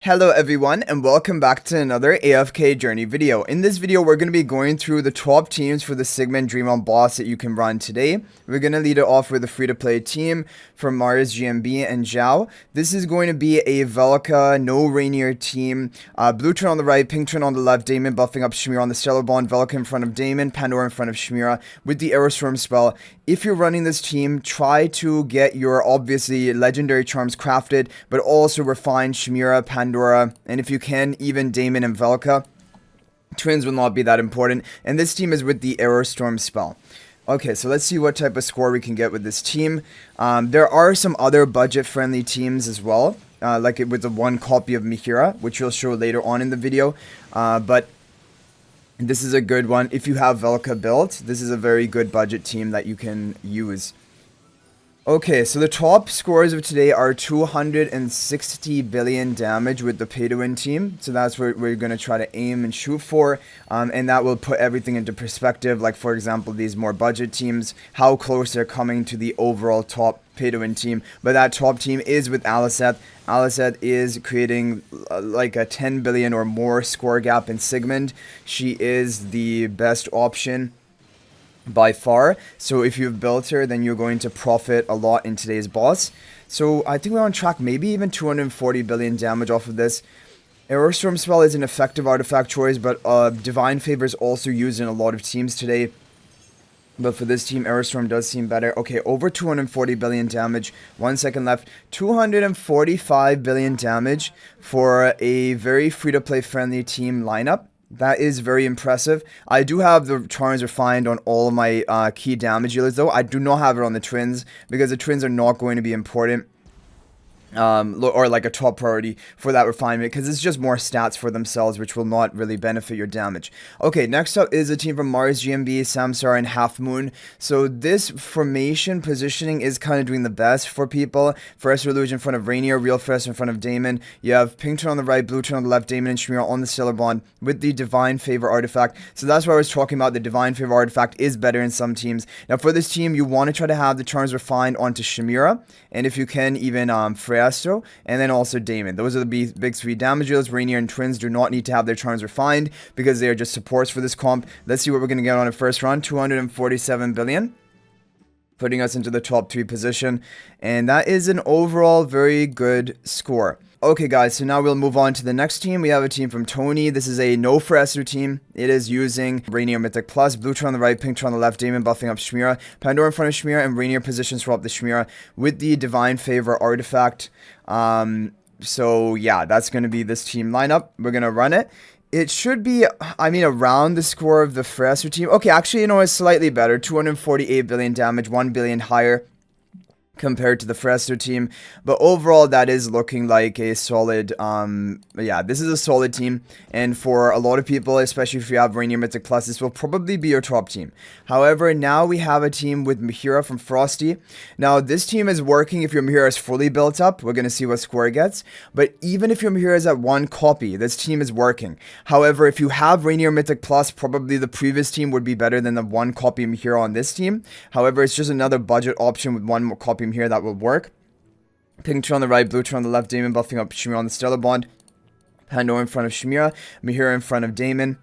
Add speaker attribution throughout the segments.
Speaker 1: Hello everyone and welcome back to another AFK journey video. In this video we're going to be going through the top teams for the Sigmund Dream on boss that you can run today. We're going to lead it off with a free-to-play team from Mars, GMB, and Zhao. This is going to be a Velka, no Rainier team. Blue turn on the right, pink turn on the left, Damon buffing up Shmira on the Stellar Bond, Velka in front of Damon, Pandora in front of Shmira with the Aerostorm spell. If you're running this team, try to get your obviously legendary charms crafted, but also refine Shmira, Pandora, and if you can, even Damon and Velka. Twins will not be that important, and this team is with the Aerostorm spell. Okay, so let's see what type of score we can get with this team. There are some other budget-friendly teams as well, like with the one copy of Mehira, which we'll show later on in the video, but this is a good one. If you have Velka built, this is a very good budget team that you can use. Okay, so the top scores of today are 260 billion damage with the P2W team. So that's what we're going to try to aim and shoot for. And that will put everything into perspective. Like, for example, these more budget teams, how close they're coming to the overall top P2W team. But that top team is with Aliceth. Aliceth is creating like a 10 billion or more score gap in Sigmund. She is the best option by far. So if you've built her, then you're going to profit a lot in today's boss. So I think we're on track, maybe even 240 billion damage off of this. Aerostorm spell is an effective artifact choice, but Divine Favor is also used in a lot of teams today. But for this team, Aerostorm does seem better. Okay, over 240 billion damage. 1 second left. 245 billion damage for a very free-to-play friendly team lineup. That is very impressive. I do have the charms refined on all of my key damage dealers, though. I do not have it on the twins, because the twins are not going to be important. Or like a top priority for that refinement, because it's just more stats for themselves, which will not really benefit your damage. Okay, next up is a team from Mars, GMB, Samsara, and Half Moon. So this formation positioning is kind of doing the best for people. Phraesto Illusion in front of Rainier, Real Phraesto in front of Damon. You have pink turn on the right, blue turn on the left, Damon and Shmira on the Stellar Bond with the Divine Favor artifact. So that's what I was talking about. The Divine Favor artifact is better in some teams. Now for this team, you want to try to have the charms refined onto Shmira, and if you can, even Phraesto, and then also Damon. Those are the big three damage dealers. Rainier and Twins do not need to have their charms refined because they are just supports for this comp. Let's see what we're going to get on a first run. 247 billion. Putting us into the top 3 position. And that is an overall very good score. Okay guys, so now we'll move on to the next team. We have a team from Tony. This is a no Phraesto team. It is using Rainier Mythic Plus, blue turn on the right, pink turn on the left, Damon buffing up Shmira, Pandora in front of Shmira, and Rainier position swap the Shmira with the Divine Favor artifact. So yeah, that's going to be this team lineup. We're going to run it. It should be, I mean, around the score of the Phraesto team. Okay, actually, you know, it's slightly better. 248 billion damage, 1 billion higher compared to the Phraesto team, but overall that is looking like a solid, yeah, this is a solid team, and for a lot of people, especially if you have Rainier Mythic Plus, this will probably be your top team. However, now we have a team with Mehira from Frosty. Now, this team is working if your Mehira is fully built up. We're going to see what score it gets, but even if your Mehira is at 1 copy, this team is working. However, if you have Rainier Mythic Plus, probably the previous team would be better than the 1 copy Mehira on this team. However, it's just another budget option with 1 more copy here that will work. Pink turn on the right, blue turn on the left, Damon buffing up Shmira on the Stellar Bond, Pandora in front of Shmira, Mehira in front of Damon.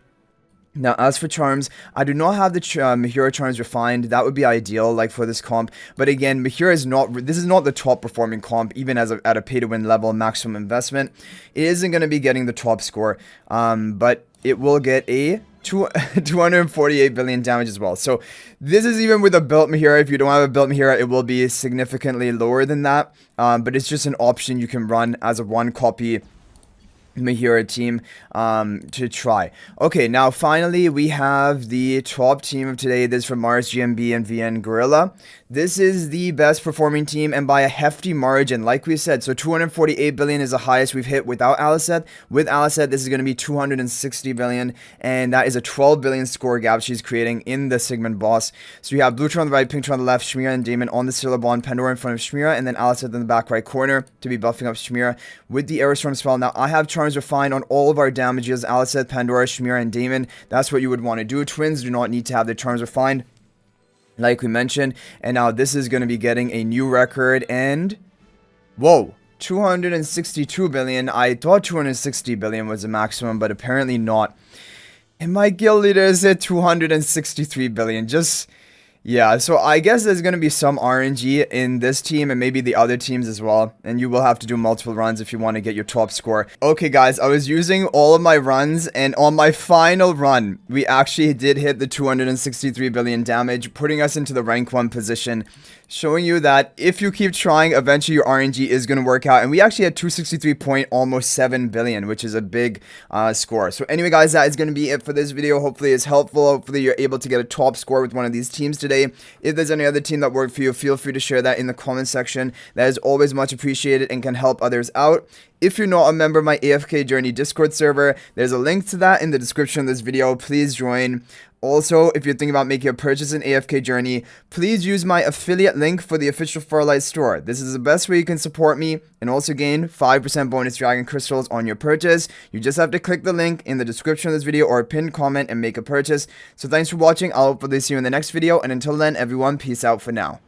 Speaker 1: Now, as for charms, I do not have the Mehira charms refined. That would be ideal, like, for this comp. But again, Mehira is not, this is not the top performing comp, even as at a pay-to-win level, maximum investment. It isn't going to be getting the top score, but it will get a 248 billion damage as well. So this is even with a built Mehira. If you don't have a built Mehira, it will be significantly lower than that. But it's just an option you can run as a 1 copy Mehira team to try. Okay, now finally we have the top team of today. This is from Mars, GMB, and VN Gorilla. This is the best performing team, and by a hefty margin, like we said. So 248 billion is the highest we've hit without Aliceth. With Aliceth, this is going to be 260 billion, and that is a 12 billion score gap she's creating in the Sigmund boss. So you have blue turn on the right, pink turn on the left, Shmira and Damon on the Stellar Bond, Pandora in front of Shmira, and then Aliceth in the back right corner to be buffing up Shmira with the Aerostorm spell. Now, I have charms refined on all of our damages, Aliceth, Pandora, Shmira, and Damon. That's what you would want to do. Twins do not need to have their charms refined, like we mentioned. And now this is going to be getting a new record, and whoa, 262 billion. I thought 260 billion was the maximum, but apparently not. And my guild leader is at 263 billion. Yeah, so I guess there's going to be some RNG in this team and maybe the other teams as well. And you will have to do multiple runs if you want to get your top score. Okay, guys, I was using all of my runs, and on my final run, we actually did hit the 263 billion damage, putting us into the rank 1 position, showing you that if you keep trying, eventually your RNG is going to work out. And we actually had 263.7 billion, which is a big score. So anyway, guys, that is going to be it for this video. Hopefully it's helpful. Hopefully you're able to get a top score with one of these teams today. If there's any other team that worked for you, feel free to share that in the comment section. That is always much appreciated and can help others out. If you're not a member of my AFK Journey Discord server, there's a link to that in the description of this video. Please join. Also, if you're thinking about making a purchase in AFK Journey, please use my affiliate link for the official Farlight store. This is the best way you can support me and also gain 5% bonus dragon crystals on your purchase. You just have to click the link in the description of this video or a pinned comment and make a purchase. So thanks for watching. I'll hopefully see you in the next video, and until then, everyone, peace out for now.